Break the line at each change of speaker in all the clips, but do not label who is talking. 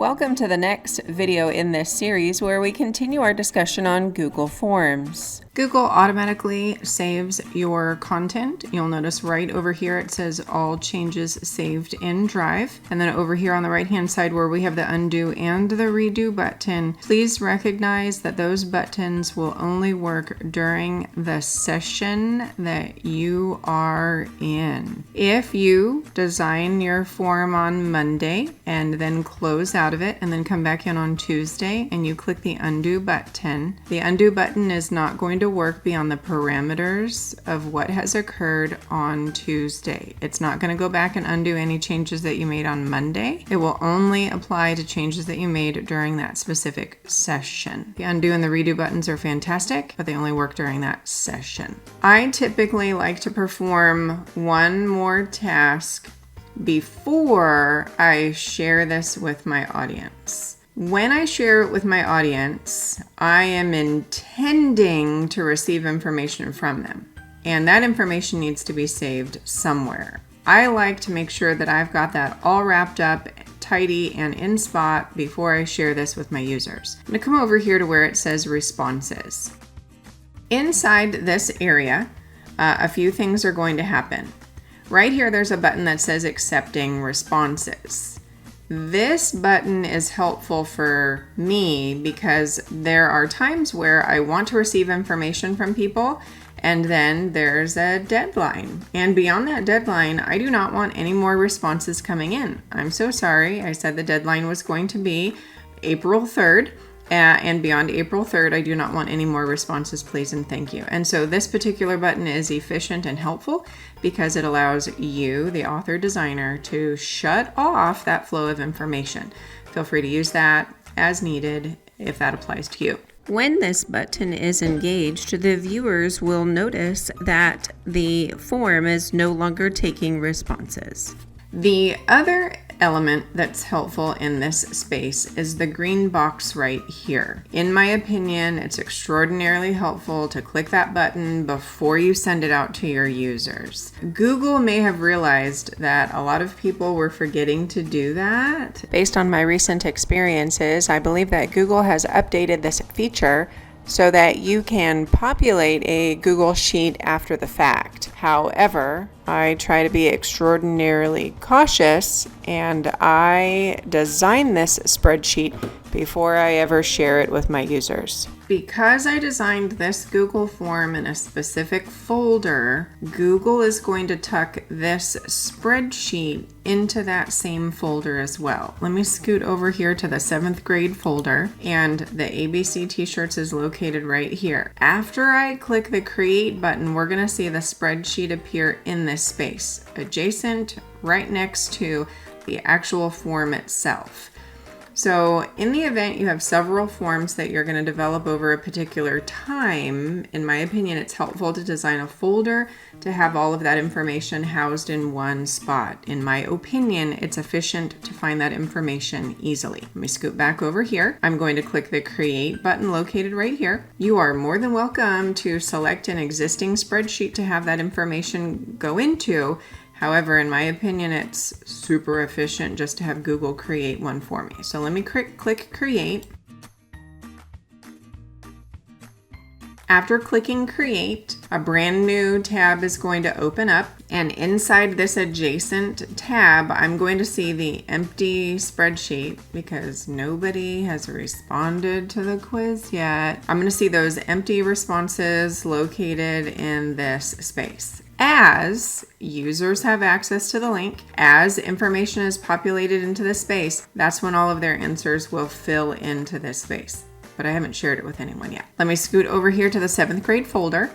Welcome to the next video in this series where we continue our discussion on Google Forms. Google automatically saves your content. You'll notice right over here it says all changes saved in Drive. And then over here on the right hand side where we have the undo and the redo button, please recognize that those buttons will only work during the session that you are in. If you design your form on Monday and then close out of it and then come back in on Tuesday and you click the undo button, the undo button is not going to work beyond the parameters of what has occurred on Tuesday. It's not going to go back and undo any changes that you made on Monday. It will only apply to changes that you made during that specific session. The undo and the redo buttons are fantastic, but they only work during that session. I typically like to perform one more task before I share this with my audience. When I share it with my audience, I am intending to receive information from them, and that information needs to be saved somewhere. I like to make sure that I've got that all wrapped up, tidy, and in spot before I share this with my users. I'm going to come over here to where it says responses. Inside this area, a few things are going to happen. Right here, there's a button that says accepting responses. This button is helpful for me because there are times where I want to receive information from people and then there's a deadline. And beyond that deadline, I do not want any more responses coming in. I'm so sorry. I said the deadline was going to be April 3rd. And beyond April 3rd, I do not want any more responses, please and thank you. And so this particular button is efficient and helpful because it allows you, the author designer, to shut off that flow of information. Feel free to use that as needed if that applies to you. When this button is engaged, the viewers will notice that the form is no longer taking responses. The other element that's helpful in this space is the green box right here. In my opinion, it's extraordinarily helpful to click that button before you send it out to your users. Google may have realized that a lot of people were forgetting to do that. Based on my recent experiences, I believe that Google has updated this feature so that you can populate a Google Sheet after the fact. However, I try to be extraordinarily cautious and I design this spreadsheet before I ever share it with my users. Because I designed this Google form in a specific folder, Google is going to tuck this spreadsheet into that same folder as well. Let me scoot over here to the 7th grade folder, and the ABC t-shirts is located right here. After I click the create button, we're going to see the spreadsheet appear in this space, adjacent right next to the actual form itself. So in the event you have several forms that you're going to develop over a particular time, in my opinion, it's helpful to design a folder to have all of that information housed in one spot. In my opinion, it's efficient to find that information easily. Let me scoot back over here. I'm going to click the create button located right here. You are more than welcome to select an existing spreadsheet to have that information go into. However, in my opinion, it's super efficient just to have Google create one for me. So let me click create. After clicking create, a brand new tab is going to open up, and inside this adjacent tab, I'm going to see the empty spreadsheet because nobody has responded to the quiz yet. I'm going to see those empty responses located in this space. As users have access to the link, as information is populated into this space, that's when all of their answers will fill into this space. But I haven't shared it with anyone yet. Let me scoot over here to the 7th grade folder.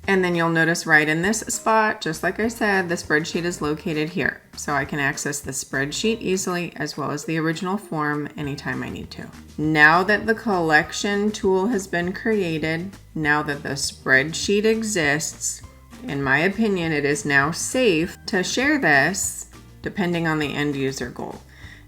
And then you'll notice right in this spot, just like I said, the spreadsheet is located here. So I can access the spreadsheet easily as well as the original form anytime I need to. Now that the collection tool has been created, now that the spreadsheet exists, in my opinion, it is now safe to share this depending on the end user goal.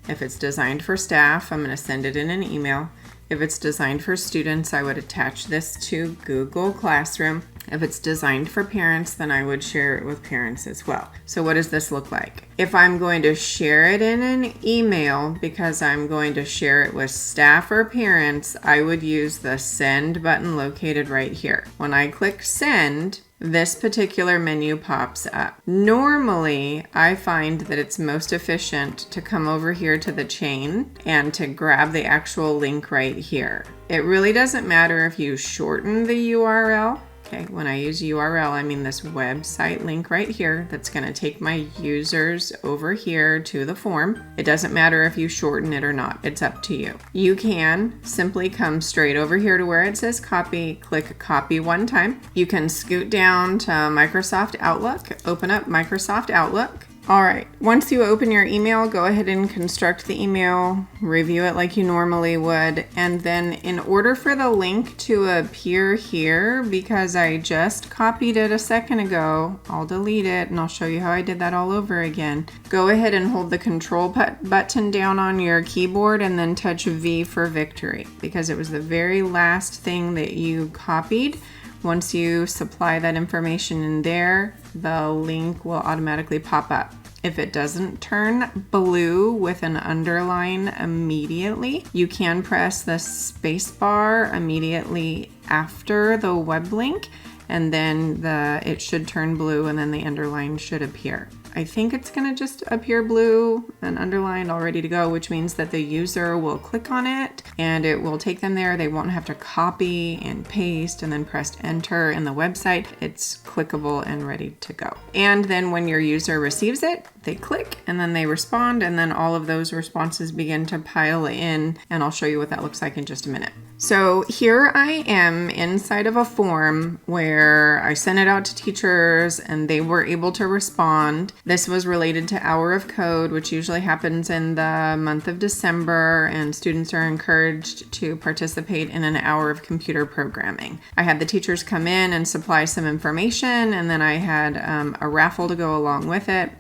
If it's designed for staff, I'm going to send it in an email. If it's designed for students, I would attach this to Google Classroom. If it's designed for parents, then I would share it with parents as well. So what does this look like? If I'm going to share it in an email because I'm going to share it with staff or parents, I would use the send button located right here. When I click send, this particular menu pops up. Normally, I find that it's most efficient to come over here to the chain and to grab the actual link right here. It really doesn't matter if you shorten the URL. Okay, when I use URL, I mean this website link right here that's going to take my users over here to the form. It doesn't matter if you shorten it or not. It's up to you. You can simply come straight over here to where it says copy, click copy one time. You can scoot down to Microsoft Outlook, open up Microsoft Outlook. All right, once you open your email, go ahead and construct the email, review it like you normally would, and then in order for the link to appear here, because I just copied it a second ago, I'll delete it and I'll show you how I did that all over again. Go ahead and hold the control button down on your keyboard and then touch V for victory, because it was the very last thing that you copied. Once you supply that information in there, the link will automatically pop up. If it doesn't turn blue with an underline immediately, you can press the space bar immediately after the web link, and then it should turn blue and then the underline should appear. I think it's going to just appear blue and underlined all ready to go, which means that the user will click on it and it will take them there. They won't have to copy and paste and then press enter in the website. It's clickable and ready to go. And then when your user receives it, they click and then they respond, and then all of those responses begin to pile in, and I'll show you what that looks like in just a minute. So here I am inside of a form where I sent it out to teachers and they were able to respond. This was related to Hour of Code, which usually happens in the month of December, and students are encouraged to participate in an hour of computer programming. I had the teachers come in and supply some information, and then I had a raffle to go along with it.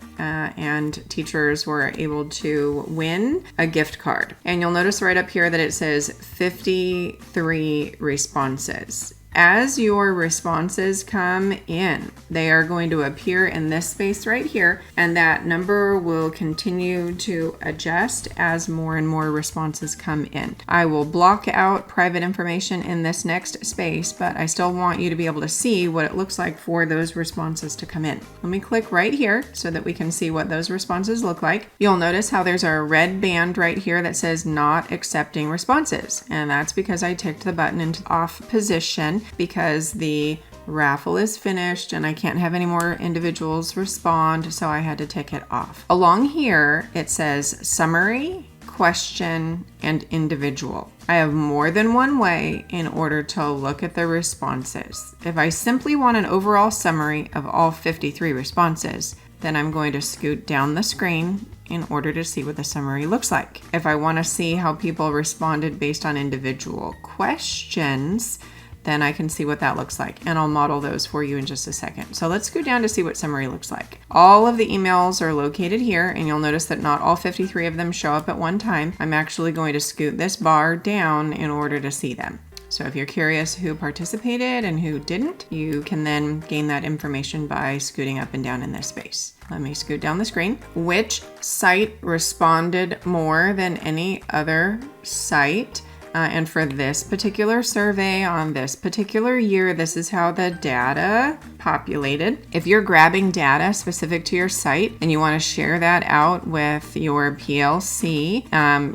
And teachers were able to win a gift card. And you'll notice right up here that it says 53 responses. As your responses come in, they are going to appear in this space right here, and that number will continue to adjust as more and more responses come in. I will block out private information in this next space, but I still want you to be able to see what it looks like for those responses to come in. Let me click right here so that we can see what those responses look like. You'll notice how there's a red band right here that says not accepting responses, and that's because I ticked the button into off position, because the raffle is finished and I can't have any more individuals respond, so I had to tick it off. Along here, it says summary, question, and individual. I have more than one way in order to look at the responses. If I simply want an overall summary of all 53 responses, then I'm going to scoot down the screen in order to see what the summary looks like. If I want to see how people responded based on individual questions, then I can see what that looks like, and I'll model those for you in just a second. So let's go down to see what summary looks like. All of the emails are located here, and you'll notice that not all 53 of them show up at one time. I'm actually going to scoot this bar down in order to see them. So if you're curious who participated and who didn't, you can then gain that information by scooting up and down in this space. Let me scoot down the screen. Which site responded more than any other site? And for this particular survey on this particular year, this is how the data populated. If you're grabbing data specific to your site and you want to share that out with your PLC,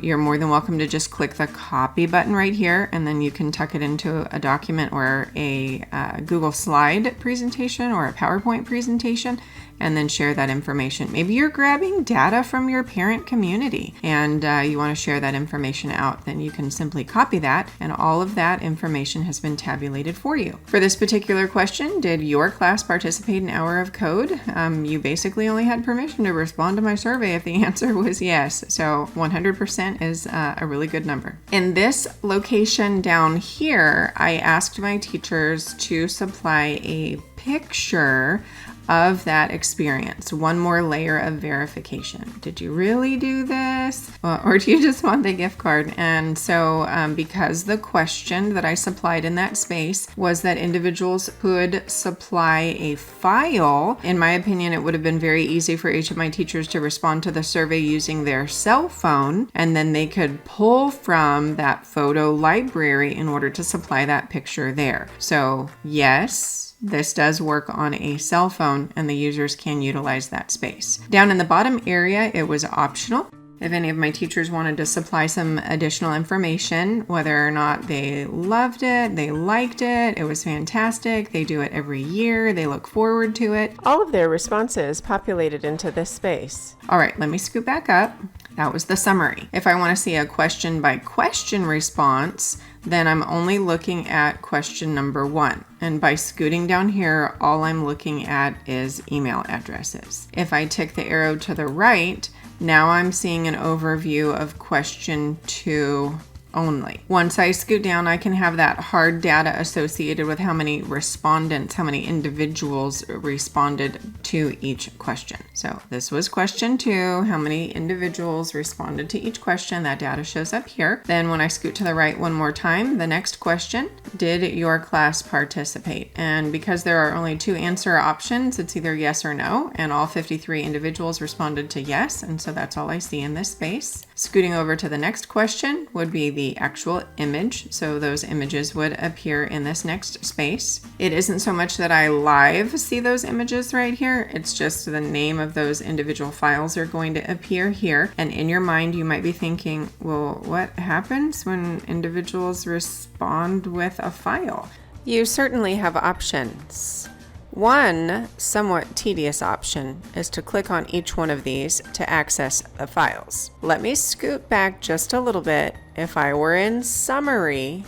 you're more than welcome to just click the copy button right here, and then you can tuck it into a document or a Google slide presentation or a PowerPoint presentation, and then share that information. Maybe you're grabbing data from your parent community and you want to share that information out, then you can simply copy that, and all of that information has been tabulated for you. For this particular question, did your class participate in Hour of Code? You basically only had permission to respond to my survey if the answer was yes. So 100% is a really good number. In this location down here, I asked my teachers to supply a picture of that experience. One more layer of verification. Did you really do this? this? Or do you just want the gift card? And so because the question that I supplied in that space was that individuals could supply a file, in my opinion, it would have been very easy for each of my teachers to respond to the survey using their cell phone, and then they could pull from that photo library in order to supply that picture there. So yes, this does work on a cell phone and the users can utilize that space. Down in the bottom area, it was optional. If any of my teachers wanted to supply some additional information, whether or not they loved it, they liked it, it was fantastic, they do it every year, they look forward to it.
All of their responses populated into this space.
All right, let me scoot back up. That was the summary. If I want to see a question by question response, then I'm only looking at question number 1. And by scooting down here, all I'm looking at is email addresses. If I tick the arrow to the right, now I'm seeing an overview of question 2 only. Once I scoot down, I can have that hard data associated with how many respondents, how many individuals responded to each question. So this was question 2, how many individuals responded to each question. That data shows up here. Then when I scoot to the right one more time, the next question, did your class participate? And because there are only 2 answer options, it's either yes or no, and all 53 individuals responded to yes, and so that's all I see in this space. Scooting over to the next question would be the actual image, so those images would appear in this next space. It isn't so much that I live see those images right here, it's just the name of those individual files are going to appear here. And in your mind you might be thinking, well, what happens when individuals respond with a file?
You certainly have options. One somewhat tedious option is to click on each one of these to access the files. Let me scoot back just a little bit. If I were in summary,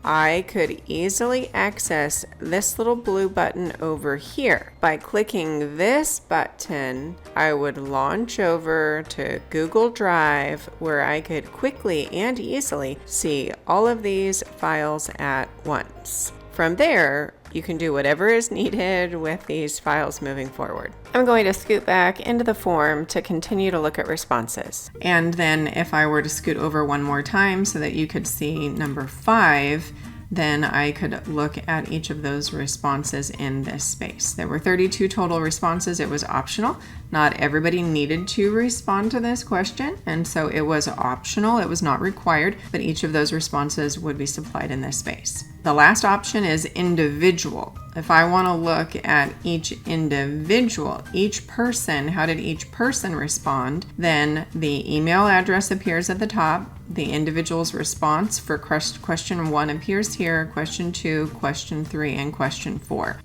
I could easily access this little blue button over here. By clicking this button, I would launch over to Google Drive, where I could quickly and easily see all of these files at once. From there, you can do whatever is needed with these files moving forward. I'm going to scoot back into the form to continue to look at responses.
And then if I were to scoot over one more time so that you could see number 5, then I could look at each of those responses in this space. There were 32 total responses. It was optional. Not everybody needed to respond to this question, and so it was optional. It was not required, but each of those responses would be supplied in this space. The last option is individual. If I want to look at each individual, each person, how did each person respond, then the email address appears at the top. The individual's response for question 1 appears here, question 2, question 3, and question 4.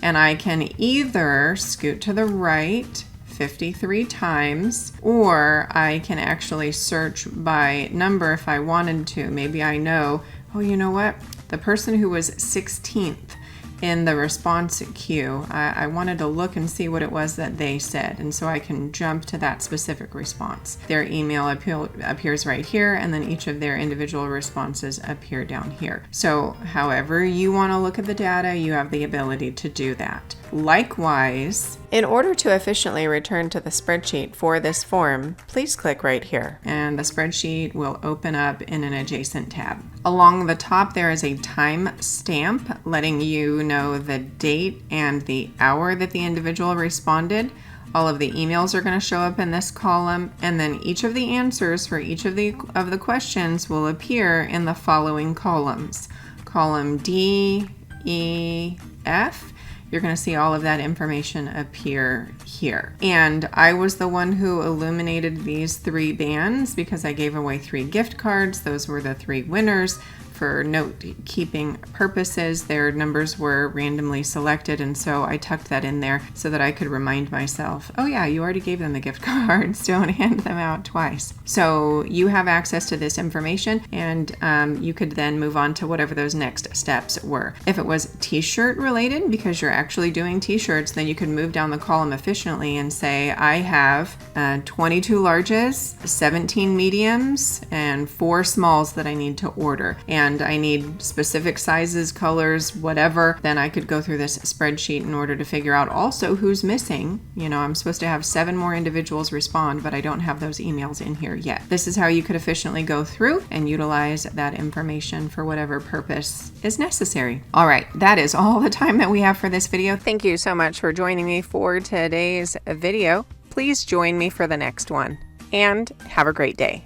And I can either scoot to the right 53 times, or I can actually search by number if I wanted to. Maybe I know, oh, you know what? The person who was 16th in the response queue, I wanted to look and see what it was that they said, and so I can jump to that specific response. Their email appears right here, and then each of their individual responses appear down here. So however you want to look at the data, you have the ability to do that. Likewise,
in order to efficiently return to the spreadsheet for this form, please click right here.
And the spreadsheet will open up in an adjacent tab. Along the top there is a time stamp letting you know the date and the hour that the individual responded. All of the emails are going to show up in this column, and then each of the answers for each of the questions will appear in the following columns. Column D, E, F. You're going to see all of that information appear here. And I was the one who illuminated these 3 bands because I gave away 3 gift cards. Those were the 3 winners. For note-keeping purposes, their numbers were randomly selected, and so I tucked that in there so that I could remind myself, oh yeah, you already gave them the gift cards, don't hand them out twice. So you have access to this information, and you could then move on to whatever those next steps were. If it was t-shirt related, because you're actually doing t-shirts, then you could move down the column efficiently and say, I have 22 larges, 17 mediums, and 4 smalls that I need to order. And and I need specific sizes, colors, whatever, then I could go through this spreadsheet in order to figure out also who's missing. You know, I'm supposed to have 7 more individuals respond, but I don't have those emails in here yet. This is how you could efficiently go through and utilize that information for whatever purpose is necessary. All right, that is all the time that we have for this video.
Thank you so much for joining me for today's video. Please join me for the next one, and have a great day.